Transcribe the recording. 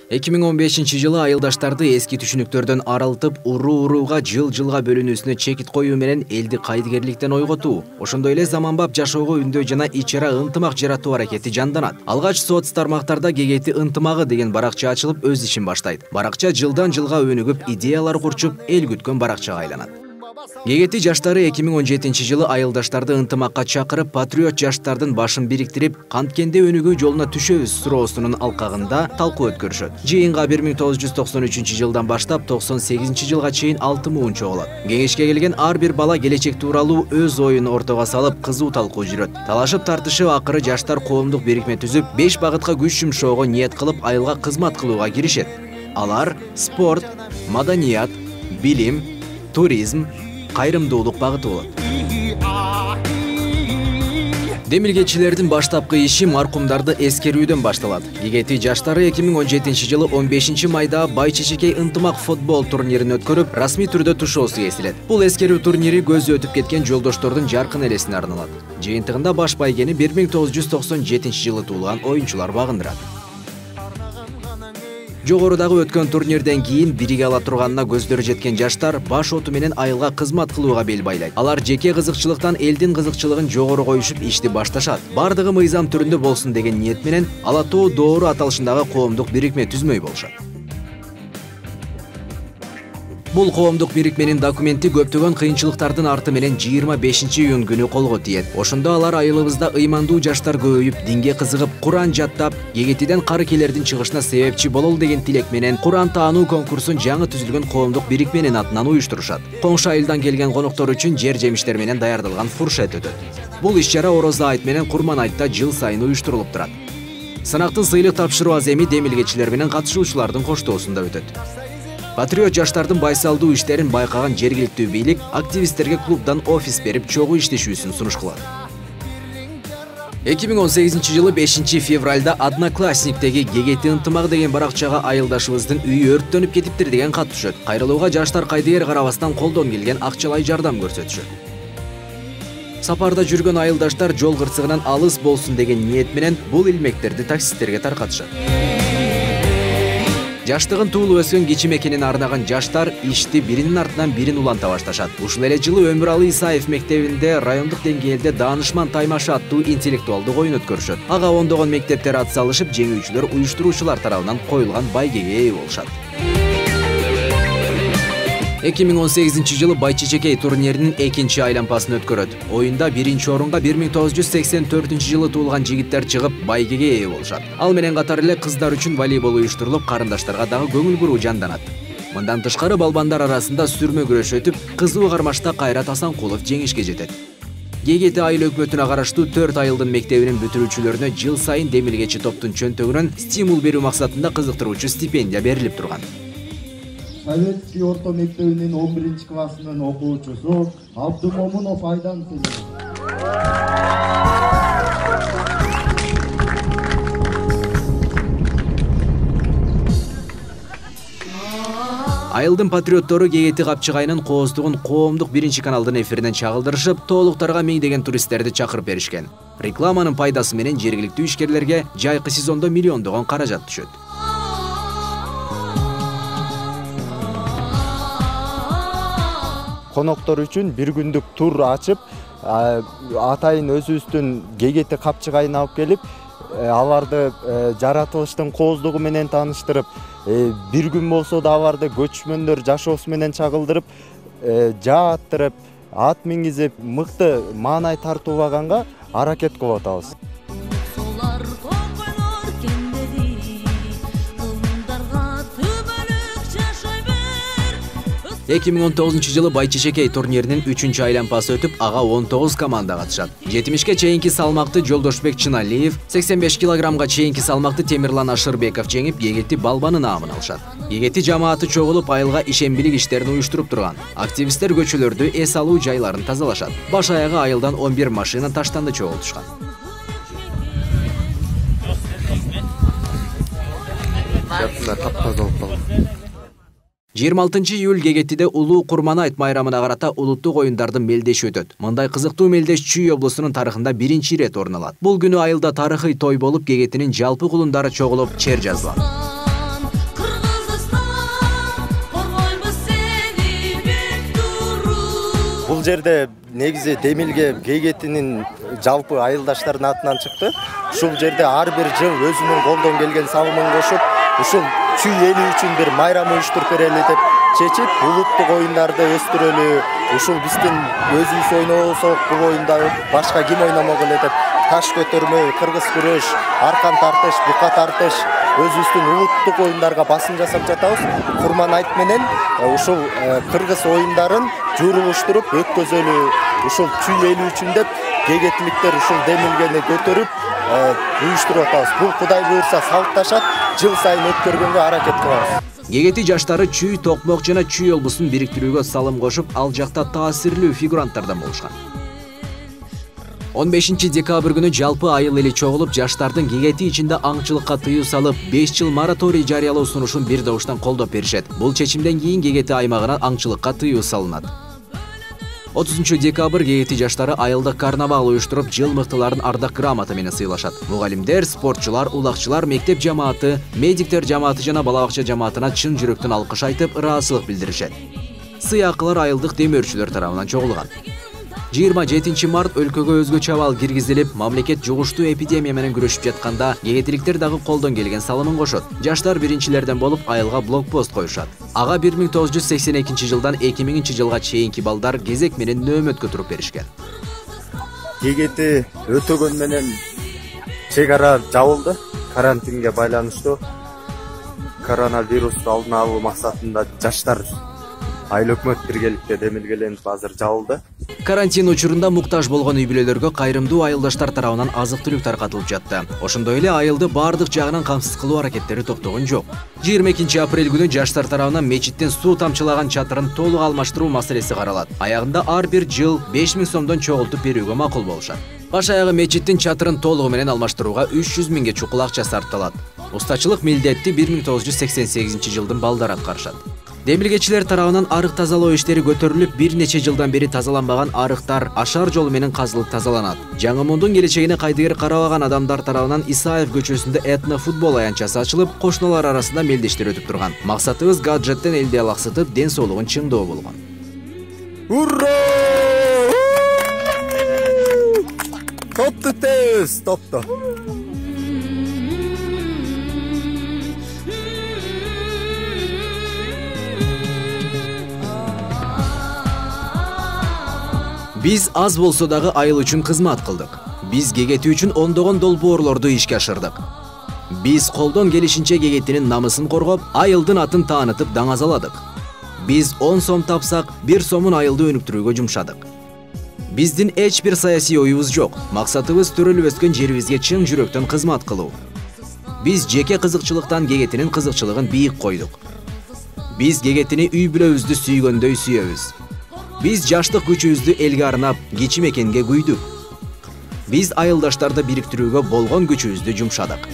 2015-жылы айылдаштарды эски түшүнүктөрдөн арылтып, уруу-урууга жыл-жылга бөлүнүүсүнө чекит коюу менен элди кайдыгерликтен ойготуу, ошондой эле заманбап жашоого үндөө жана ич-ара ынтымак жаратуу аракети жанданат. Алгач соц тармактарда Гегети ынтымагы деген баракча ачылып, өз ишин баштайт. Баракча жылдан жылга өнүгүп, идеялар курчуп, эл күткөн баракчага айланат. Гегети жаштары 2017-жылы айылдаштарды ынтымакка чакырып, патриот жаштардын башын бириктирип, канткенде өнүгүү жолуна түшөбүз суроосунун алкагында талкуу өткөрүшөт. Жыйынга 1993-жылдан баштап 98-жылга чейин 6 муун чогулат. Кеңешке келген ар бир бала келечек тууралуу өз оюн ортого салып, кызуу талкуу жүрөт. Талашып тартышып, акыры жаштар коомдук бирикме түзүп, 5 багытка күч жумшоого ниет кылып, айылга кызмат кылууга киришет. Алар спорт, маданият, билим, туризм, кайрымдуулук багыты болот. Демилгечилердин баштапкы иши маркумдарды эскерүүдөн башталат. Гегети жаштары 2017-жылы 15 майда Байчечекей ынтымак футбол турнирин өткөрүп, расмий түрдө тушоосу кесилет. Бул эскерүү турнири көзү өтүп кеткен жолдоштордун жаркын элесине арналат. Жыйынтыгында баш байгени 1997-жылы туулган оюнчулар багындырат. Жогорудагы өткөн турнирден кийин бириге ала турганына көздөрү жеткен жаштар баш оту менен айылга кызмат кылууга бел байлайт. Алар жеке кызыкчылыктан элдин кызыкчылыгын жогору коюшуп ишти башташат. Бардыгы мыйзам түрүндө болсун деген ниет менен Ала Тоо Доору аталышындагы коомдук бирикме түзмөй болушат. Бул коомдук бирикменин документи көптөгөн кыйынчылыктардын арты менен 25-июнь күнү колго тиет. Ошондо алар айылыбызда ыймандуу жаштар көбөйүп, динге кызыгып, Куран жаттап, Гегетиден кары келердин чыгышына себепчи болол деген тилек менен Куран таануу конкурсун жаңы түзүлгөн коомдук бирикменин атынан уюштурушат. Коңшу айылдан келген коноктор үчүн жер жемиштер менен даярдалган фуршет өтөт. Бул иш-чара Орозо айт менен Курман айтта жыл сайын уюштурулуп турат. Сынактын сыйлык тапшыруу аземи демилгечилер менен катышуучулардын коштоосунда өтөт. Патриот жаштардын байсалдуу иштерин байкаган жергиликтүү бийлик активисттерге клубдан офис берип, чогуу иштешүүсүн сунуш кылат. 2018-жылы 5 февралда Одноклассниктеги Гегети ынтымак деген баракчага айылдашыбыздын үйү өрттөнүп кетиптир деген кат түшөт. Кайрылууга жаштар кайдыгер карабастан колдон келген акчалай жардам көрсөтүшөт. Сапарда жүргөн айылдаштар жол кырсыгынан алыс болсун деген ниет менен бул илмектерди таксисттерге таркатышат. Жаштыгын туулуп өскөн кичи мекенин арнаган жаштар ишти биринин артынан бирин уланта башташат. Ушул эле жылы Өмүралы Исаев мектебинде райондук деңгээлде даанышман таймашы аттуу интеллектуалдык оюн өткөрүшөт. Ага ондогон мектептер ат салышып, жеңүүчүлөр уюштуруучулар тарабынан коюлган байгеге ээ болушат. 2018-жылы Байчечекей турниринин 2-чи айланпасын өткөрөт. Оюнда 1-чи орунга 1984-жылы туулган жигиттер чыгып, байгеге ээ болушат. Ал менен катар эле кыздар үчүн волейбол уюштурулуп, карындаштарга дагы көңүл буруу жанданат. Мындан тышкары балбандар арасында сүрмө күрөш өтүп, кызуу кармашта Кайрат Асанкулов жеңишке жетет. Гегети айыл өкмөтүнө караштуу 4 айылдын мектебинин бүтүрүүчүлөрүнө жыл сайын демилгечи топтун чөнтөгүнөн стимул берүү максатында кызыктыруучу стипендия берилип турган. Советский орто мектебинин 11-классынын окуучусу Абдумомунов Айдан Селимов. Айылдын патриоттору Гегети капчыгайынын кооздугун коомдук 1-чи каналдын эфиринен чагылдырышып, тоолуктарга миңдеген туристтерди чакырып беришкен. Рекламанын пайдасы менен жергиликтүү ишкерлерге жайкы сезондо миллиондогон каражат түшөт. Коноктор үчүн бир күндүк тур ачып, атайын өзүбүздүн Гегети капчыгайын алып келип, аларды жаратылыштын кооздугу менен тааныштырып, бир күн болсо да аларды көчмөндөр жашоосу менен чагылдырып, жааттырып, ат мингизип, мыкты маанай тартуулаганга аракет кылып атабыз. 2019-жылы Байчечекей турниринин 3-чү айланпасы өтүп, ага 19 команда катышат. 70-ке чейинки салмакты Жолдошбек Чыналиев, 85 килограммга чейинки салмакты Темирлан Ашырбеков жеңип, Гегети балбаны наамын алышат. Гегети жамааты чогулуп, айылга ишембилик иштерин уюштуруп турган. Активисттер көчөлөрдү эс алуу жайларын тазалашат. Баш аягы айылдан 11 машина таштанды чогултушкан. 26 июль Гегетиде улуу Курман айт майрамына карата улуттук оюндардын мелдеши өтөт. Мындай кызыктуу мелдеш Чүй облусунун тарыхында биринчи ирет орун алат. Бул күнү айылда тарыхый той болуп, Гегетинин жалпы кулундары чогулуп, чер жазылат. жерде негизи Демилге Гегетинин жалпы айылдаштардын атынан чыкты. Ушул жерде ар бир жыл өзүнүн колдон келген салымын кошуп, ушул чүй эли үчүн бир майрам уюштуруп берели деп чечип, улуттук оюндарды өстүрөлү, ушул биздин өзүбүз ойносок бул оюнда башка ким ойномок эле деп таш көтөрмө, кыргыз күрөш, аркан тартыш, бука тартыш өзүбүздүн улуттук оюндарга басым жасап жатабыз. Курманайт менен ушул кыргыз оюндарын журулуштуруп өткөзөлү, ушул чүй эли үчүн деп гегетиликтер ушул Демилгени көтөрүп уюштуруп атабыз. Бул Кудай буйрса салтташат, жыл сайын өткөргөнгө аракет кылабыз. Гегети жаштары чүй, токмок жана чүй олбусун бириктирүүгө салым кошуп, ал жакта таасирлүү фигуранттардан болушкан. 15 декабрь күнү жалпы айыл эли чогулуп, жаштардын Гегети ичинде аңчылыкка тыюу салып, 5 жыл мораторий жарыялоо сунушун бир добуштан колдоп беришет. Бул чечимден кийин Гегети аймагына аңчылыкка тыюу салынат. 30 декабрь Гегети жаштары айылдык карнавал уюштуруп, жыл мыктыларын ардак грамота менен сыйлашат. Мугалимдер, спортчулар, улакчылар, мектеп жамааты, медиктер жамааты жана бала бакча жамаатына чын жүрөктөн алкыш айтып, ыраазычылык билдиришет. Сый акылар айылдык демөөрчүлөр тарабынан чогулган. 27 март өлкөгө өзгөчө абал киргизилип, мамлекет жугуштуу эпидемия менен күрөшүп жатканда, гегетиликтер дагы колдон келген салымын кошот. Жаштар биринчилерден болуп айылга блокпост коюшат. Ага 1982 жылдан 2000 жылга чейинки балдар кезек менен нөөмөткө туруп беришкен. Гегети өтөгөн менен чек ара жабылды. Карантинге байланыштуу. Коронавирусту алдын алуу максатында жаштар айыл өкмөт биргеликте Демилгеленип азыр жабылды. Карантин учурунда муктаж болгон үй бүлөлөргө кайрымдуу айылдаштар тарабынан азык-түлүк таркатылып жатты. Ошондой эле айылды бардык жагынан камсыз кылуу аракеттери токтогон жок. 22 апрель күнү жаштар тарабынан мечиттин суу тамчылаган чатырын толук алмаштыруу маселеси каралат. Аягында ар бир жыл 5000 сомдон чогултуп берүүгө макул болушат. Баш аягы мечиттин чатырын толугу менен алмаштырууга 300 миңге чукул акча сарпталат. Устачылык милдетти 1988 жылдын балдары аткарышат. Демилгечилер тарабынан арык тазалоо иштери көтөрүлүп, бир нече жылдан бери тазаланбаган арыктар ашар жолу менен казылып тазаланат. Жаңы мундун келечегине кайдыгер карабаган адамдар тарабынан Исаев көчөсүндө этно футбол аянтчасы ачылып, кошуналар арасында мелдештер өтүп турган. Максатыбыз гаджеттен элди алаксытып, ден соолугун чыңдоо болгон. Ура! Топту тез, топту. Биз аз болсо дагы айыл үчүн кызмат кылдык. Биз Гегети үчүн ондогон долбоорлорду ишке ашырдык. Биз колдон келишинче Гегетинин намысын коргоп, айылдын атын таанытып даңазаладык. Биз 10 сом тапсак, 1 сомун айылды өнүктүрүүгө жумшадык. Биздин эч бир саясий оюбуз жок. Максатыбыз төрөлүп өскөн жерибизге чын жүрөктөн кызмат кылуу. Биз жеке кызыкчылыктан Гегетинин кызыкчылыгын бийик койдук. Биз Гегетини үй бүлөбүздү сүйгөндөй сүйөбүз. Биз жаштык күчүбүздү элге арнап, кичи мекенге күйдүк. Биз айылдаштарды бириктирүүгө болгон күчүбүздү жумшадык.